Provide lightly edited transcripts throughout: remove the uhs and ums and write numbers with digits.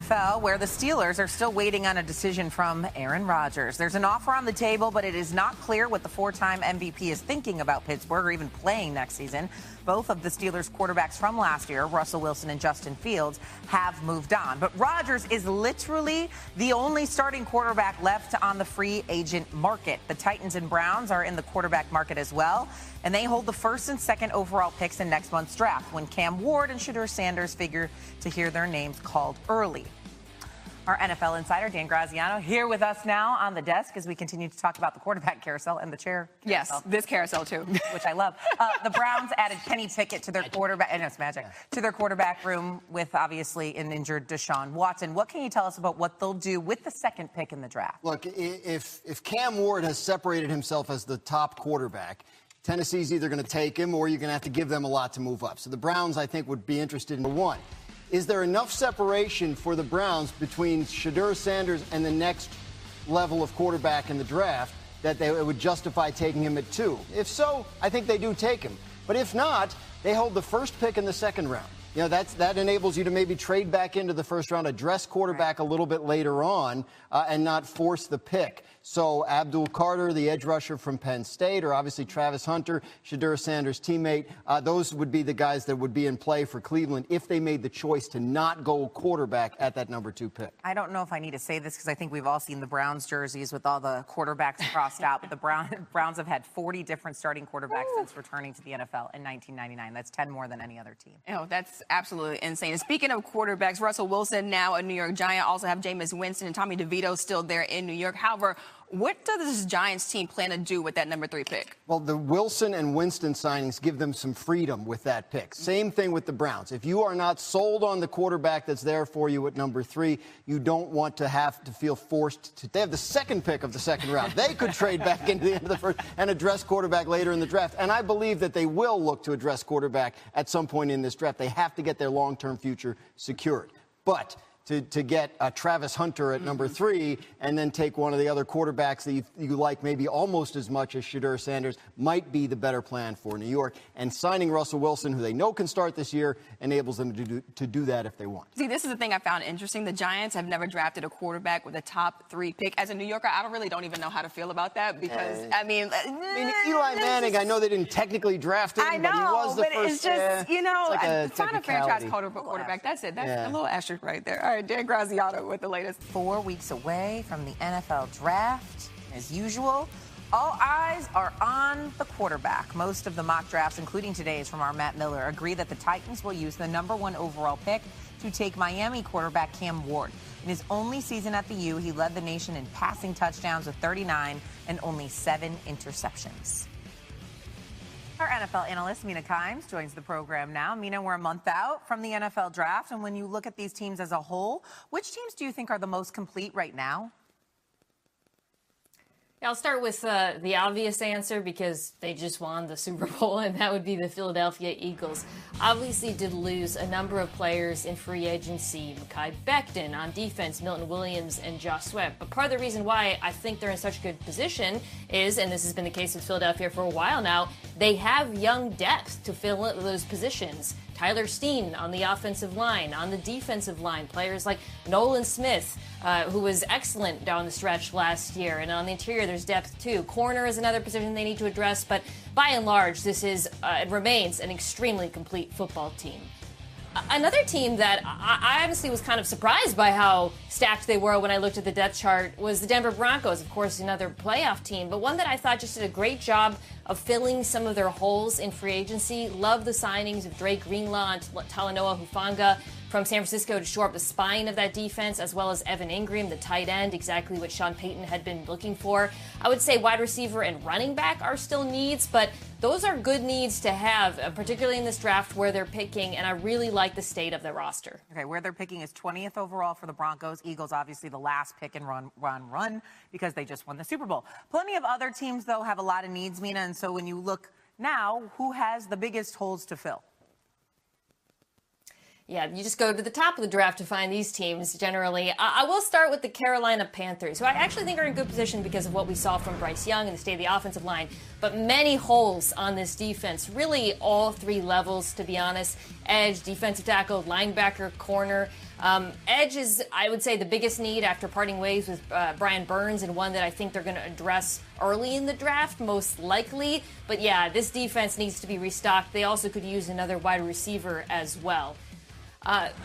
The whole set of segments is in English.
NFL, where the Steelers are still waiting on a decision from Aaron Rodgers. There's an offer on the table, but it is not clear what the four-time MVP is thinking about Pittsburgh or even playing next season. Both of the Steelers quarterbacks from last year, Russell Wilson and Justin Fields, have moved on. But Rodgers is literally the only starting quarterback left on the free agent market. The Titans and Browns are in the quarterback market as well, and they hold the first and second overall picks in next month's draft when Cam Ward and Shedeur Sanders figure to hear their names called early. Our NFL insider, Dan Graziano, here with us now on the desk as we continue to talk about the quarterback carousel and the chair carousel. Yes, this carousel, too. Which I love. The Browns added Kenny Pickett to their quarterback, and it's magic, to their quarterback room with, obviously, an injured Deshaun Watson. What can you tell us about what they'll do with the second pick in the draft? Look, if Cam Ward has separated himself as the top quarterback, Tennessee's either going to take him or you're going to have to give them a lot to move up. So the Browns, I think, would be interested in one. Is there enough separation for the Browns between Shedeur Sanders and the next level of quarterback in the draft that it would justify taking him at 2? If so, I think they do take him. But if not, they hold the first pick in the second round. You know, that enables you to maybe trade back into the first round, address quarterback a little bit later on, and not force the pick. So Abdul Carter, the edge rusher from Penn State, or obviously Travis Hunter, Shedeur Sanders' teammate, those would be the guys that would be in play for Cleveland if they made the choice to not go quarterback at that number 2 pick. I don't know if I need to say this because I think we've all seen the Browns jerseys with all the quarterbacks crossed out, but the Browns have had 40 different starting quarterbacks since returning to the NFL in 1999. That's 10 more than any other team. Oh, that's absolutely insane. And speaking of quarterbacks, Russell Wilson, now a New York Giant, also have Jameis Winston and Tommy DeVito still there in New York. However, what does this Giants team plan to do with that number 3 pick? Well, the Wilson and Winston signings give them some freedom with that pick. Same thing with the Browns. If you are not sold on the quarterback that's there for you at number 3, you don't want to have to feel forced to. They have the second pick of the second round. They could trade back into the end of the first and address quarterback later in the draft. And I believe that they will look to address quarterback at some point in this draft. They have to get their long-term future secured. But to get Travis Hunter at number 3 and then take one of the other quarterbacks that you like maybe almost as much as Shedeur Sanders might be the better plan for New York. And signing Russell Wilson, who they know can start this year, enables them to do that if they want. See, this is the thing I found interesting. The Giants have never drafted a quarterback with a top 3 pick. As a New Yorker, I don't even know how to feel about that because, Eli Manning, I know they didn't technically draft him, I know, but he was the but first. It's just, find a franchise technicality. quarterback. That's it. That's a little asterisk right there. All right, Dan Graziano with the latest. 4 weeks away from the NFL draft. As usual, all eyes are on the quarterback. Most of the mock drafts, including today's from our Matt Miller, agree that the Titans will use the number 1 overall pick to take Miami quarterback Cam Ward. In his only season at the U, he led the nation in passing touchdowns with 39 and only 7 interceptions. Our NFL analyst, Mina Kimes, joins the program now. Mina, we're a month out from the NFL draft, and when you look at these teams as a whole, which teams do you think are the most complete right now? I'll start with the obvious answer because they just won the Super Bowl, and that would be the Philadelphia Eagles. Obviously did lose a number of players in free agency, Mekhi Becton on defense, Milton Williams, and Josh Sweat. But part of the reason why I think they're in such a good position is, and this has been the case with Philadelphia for a while now, they have young depth to fill in those positions. Tyler Steen on the offensive line, on the defensive line, players like Nolan Smith, who was excellent down the stretch last year. And on the interior, there's depth too. Corner is another position they need to address, but by and large, this is it remains an extremely complete football team. Another team that I honestly was kind of surprised by how stacked they were when I looked at the depth chart was the Denver Broncos, of course, another playoff team, but one that I thought just did a great job of filling some of their holes in free agency. Love the signings of Drake Greenlaw and Talanoa Hufanga from San Francisco to shore up the spine of that defense, as well as Evan Ingram, the tight end, exactly what Sean Payton had been looking for. I would say wide receiver and running back are still needs, but those are good needs to have, particularly in this draft where they're picking, and I really like the state of their roster. Okay, where they're picking is 20th overall for the Broncos. Eagles, obviously, the last pick and run because they just won the Super Bowl. Plenty of other teams, though, have a lot of needs, Mina, and so when you look now, who has the biggest holes to fill? Yeah, you just go to the top of the draft to find these teams generally. I will start with the Carolina Panthers, who I actually think are in good position because of what we saw from Bryce Young and the state of the offensive line. But many holes on this defense, really all three levels, to be honest. Edge, defensive tackle, linebacker, corner. Edge is, I would say, the biggest need after parting ways with Brian Burns, and one that I think they're going to address early in the draft, most likely. But yeah, this defense needs to be restocked. They also could use another wide receiver as well.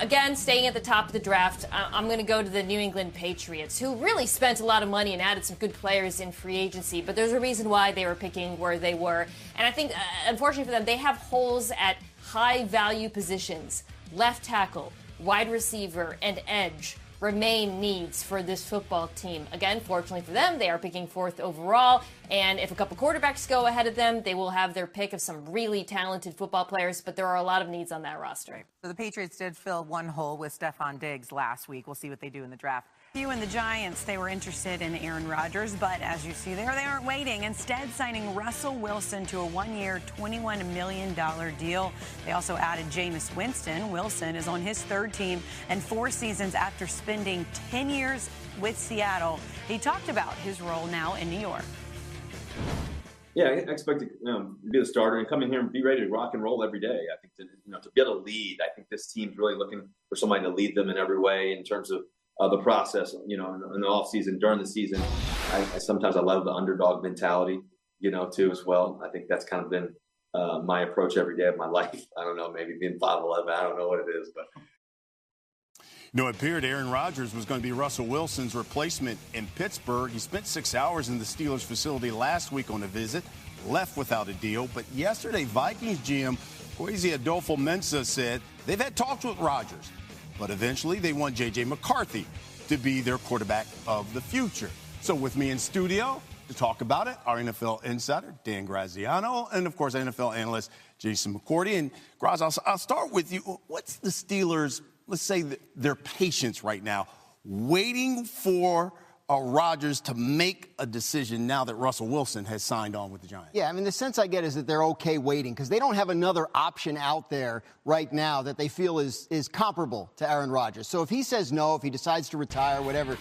Again, staying at the top of the draft, I'm going to go to the New England Patriots, who really spent a lot of money and added some good players in free agency. But there's a reason why they were picking where they were. And I think, unfortunately for them, they have holes at high-value positions. Left tackle, wide receiver, and edge remain needs for this football team. Again, fortunately for them, they are picking 4th overall, and if a couple quarterbacks go ahead of them, they will have their pick of some really talented football players, but there are a lot of needs on that roster. So the Patriots did fill one hole with Stephon Diggs last week. We'll see what they do in the draft. You and the Giants, they were interested in Aaron Rodgers, but as you see there, they aren't waiting. Instead, signing Russell Wilson to a one-year, $21 million deal. They also added Jameis Winston. Wilson is on his 3rd team and 4 seasons after spending 10 years with Seattle. He talked about his role now in New York. Yeah, I expect to be the starter and come in here and be ready to rock and roll every day. I think to be able to lead, I think this team's really looking for somebody to lead them in every way in terms of the process, in the off season, during the season. Sometimes I love the underdog mentality, too, as well. I think that's kind of been my approach every day of my life. I don't know, maybe being 5'11", I don't know what it is, but. It appeared Aaron Rodgers was going to be Russell Wilson's replacement in Pittsburgh. He spent 6 hours in the Steelers facility last week on a visit, left without a deal. But yesterday, Vikings GM Kwesi Adolfo-Mensah said they've had talks with Rodgers, but eventually they want J.J. McCarthy to be their quarterback of the future. So with me in studio to talk about it, our NFL insider, Dan Graziano, and, of course, NFL analyst Jason McCourty. And, Graz, I'll start with you. What's the Steelers', let's say, their patience right now, waiting for Rodgers to make a decision now that Russell Wilson has signed on with the Giants? Yeah, I mean, the sense I get is that they're okay waiting because they don't have another option out there right now that they feel is comparable to Aaron Rodgers. So if he says no, if he decides to retire, whatever,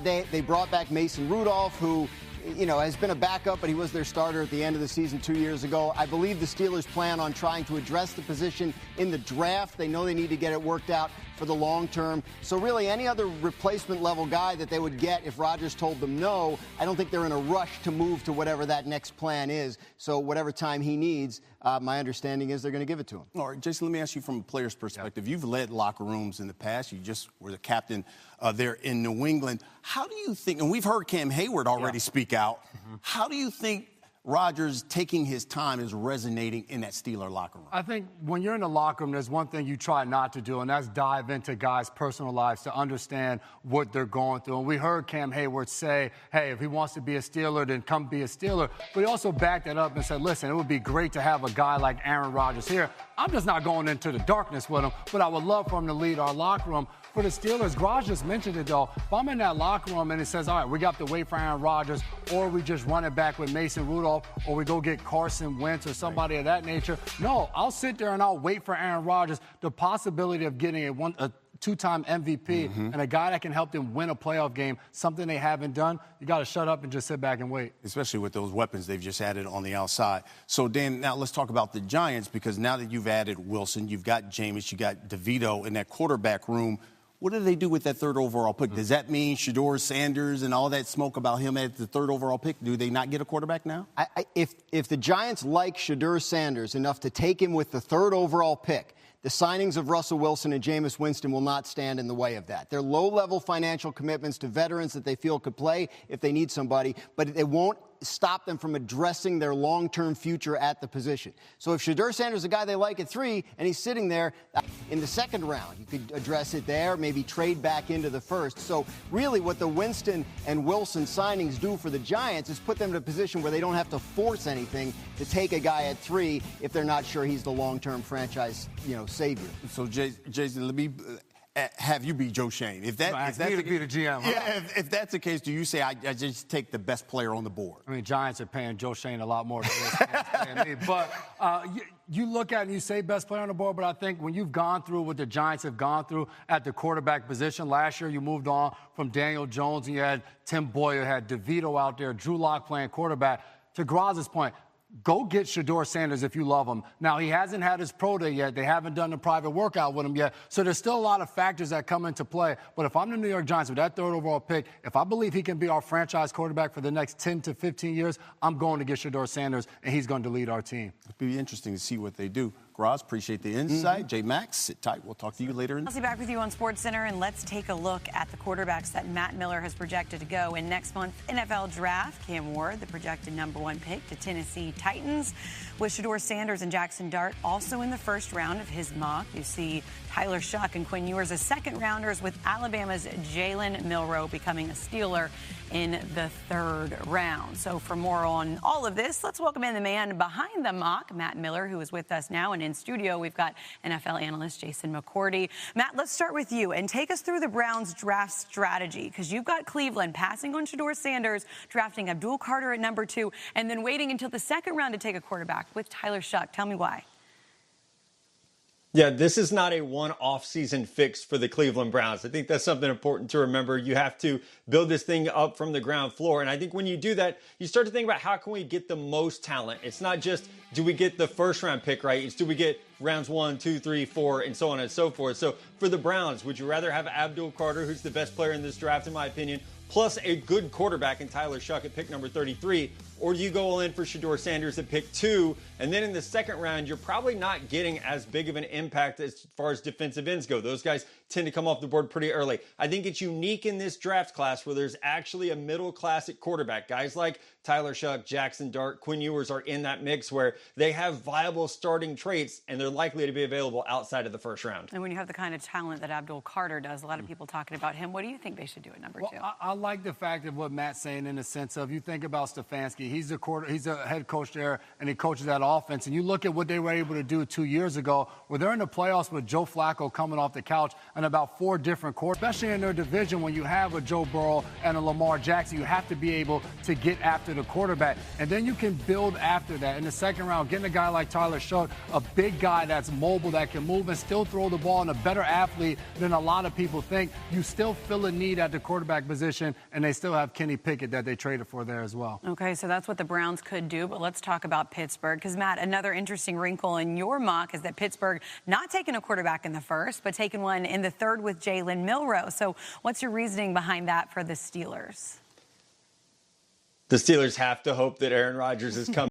they brought back Mason Rudolph, who has been a backup, but he was their starter at the end of the season 2 years ago. I believe the Steelers plan on trying to address the position in the draft. They know they need to get it worked out for the long term. So really, any other replacement level guy that they would get if Rodgers told them no, I don't think they're in a rush to move to whatever that next plan is. So whatever time he needs, my understanding is they're going to give it to him. All right, Jason, let me ask you from a player's perspective. You've led locker rooms in the past. You just were the captain there in New England. How do you think, and we've heard Cam Hayward already speak out, how do you think Rodgers taking his time is resonating in that Steeler locker room? I think when you're in the locker room, there's one thing you try not to do, and that's dive into guys' personal lives to understand what they're going through. And we heard Cam Hayward say, hey, if he wants to be a Steeler, then come be a Steeler. But he also backed that up and said, listen, it would be great to have a guy like Aaron Rodgers here. I'm just not going into the darkness with him, but I would love for him to lead our locker room. For the Steelers, Graz just mentioned it, though. If I'm in that locker room and it says, all right, we got to wait for Aaron Rodgers, or we just run it back with Mason Rudolph, or we go get Carson Wentz or somebody of that nature. No, I'll sit there and I'll wait for Aaron Rodgers. The possibility of getting a two-time MVP and a guy that can help them win a playoff game, something they haven't done, you got to shut up and just sit back and wait. Especially with those weapons they've just added on the outside. So, Dan, now let's talk about the Giants, because now that you've added Wilson, you've got Jameis, you got DeVito in that quarterback room. What do they do with that 3rd overall pick? Does that mean Shedeur Sanders and all that smoke about him at the 3rd overall pick? Do they not get a quarterback now? If the Giants like Shedeur Sanders enough to take him with the 3rd overall pick, the signings of Russell Wilson and Jameis Winston will not stand in the way of that. They're low-level financial commitments to veterans that they feel could play if they need somebody, but it won't stop them from addressing their long-term future at the position. So if Shedeur Sanders is a guy they like at 3 and he's sitting there in the 2nd round, you could address it there, maybe trade back into the 1st. So really what the Winston and Wilson signings do for the Giants is put them in a position where they don't have to force anything to take a guy at 3 if they're not sure he's the long-term franchise, savior. So, Jason, let me have you be Joe Shane. If that's to be the GM. Yeah, if that's the case, do you say I just take the best player on the board? I mean, Giants are paying Joe Shane a lot more than paying me. But you look at it and you say best player on the board, but I think when you've gone through what the Giants have gone through at the quarterback position, last year you moved on from Daniel Jones and you had Tim Boyer, had DeVito out there, Drew Lock playing quarterback. To Graz's point, go get Shedeur Sanders if you love him. Now, he hasn't had his pro day yet. They haven't done a private workout with him yet. So there's still a lot of factors that come into play. But if I'm the New York Giants with that third overall pick, if I believe he can be our franchise quarterback for the next 10 to 15 years, I'm going to get Shedeur Sanders, and he's going to lead our team. It'll be interesting to see what they do. Graz, appreciate the insight. J-Max, sit tight. We'll talk to you later. I'll be back with you on SportsCenter, and let's take a look at the quarterbacks that Matt Miller has projected to go in next month's NFL draft. Cam Ward, the projected #1 pick to Tennessee Titans, with Shedeur Sanders and Jackson Dart also in the first round of his mock. You see Tyler Shuck and Quinn Ewers as second-rounders, with Alabama's Jalen Milroe becoming a Steeler in the third round. So for more on all of this, let's welcome in the man behind the mock, Matt Miller, who is with us now. And in studio, we've got NFL analyst Jason McCourty. Matt, let's start with you and take us through the Browns draft strategy, because you've got Cleveland passing on Shedeur Sanders, drafting Abdul Carter at #2, and then waiting until the second round to take a quarterback with Tyler Shuck. Tell me why. Yeah, this is not a one-off season fix for the Cleveland Browns. I think that's something important to remember. You have to build this thing up from the ground floor. And I think when you do that, you start to think about how can we get the most talent. It's not just, do we get the first round pick right? It's do we get rounds 1, 2, 3, 4, and so on and so forth. So for the Browns, would you rather have Abdul Carter, who's the best player in this draft, in my opinion, plus a good quarterback in Tyler Shuck at pick number 33, or do you go all in for Shedeur Sanders at pick 2, and then in the second round, you're probably not getting as big of an impact as far as defensive ends go. Those guys tend to come off the board pretty early. I think it's unique in this draft class where there's actually a middle class at quarterback. Guys like Tyler Shuck, Jackson Dart, Quinn Ewers are in that mix where they have viable starting traits, and they're likely to be available outside of the first round. And when you have the kind of talent that Abdul Carter does, a lot of people talking about him, what do you think they should do at #2? Well, I like the fact of what Matt's saying in the sense of, you think about Stefanski, he's a head coach there, and he coaches that offense. And you look at what they were able to do 2 years ago, where they're in the playoffs with Joe Flacco coming off the couch and about 4 different quarterbacks. Especially in their division, when you have a Joe Burrow and a Lamar Jackson, you have to be able to get after the quarterback. And then you can build after that. In the second round, getting a guy like Tyler Shuck, a big guy that's mobile, that can move and still throw the ball, and a better athlete than a lot of people think. You still fill a need at the quarterback position, and they still have Kenny Pickett that they traded for there as well. Okay, so that's what the Browns could do, but let's talk about Pittsburgh, because, Matt, another interesting wrinkle in your mock is that Pittsburgh not taking a quarterback in the first, but taking one in the third with Jalen Milroe. So what's your reasoning behind that for the Steelers? The Steelers have to hope that Aaron Rodgers is coming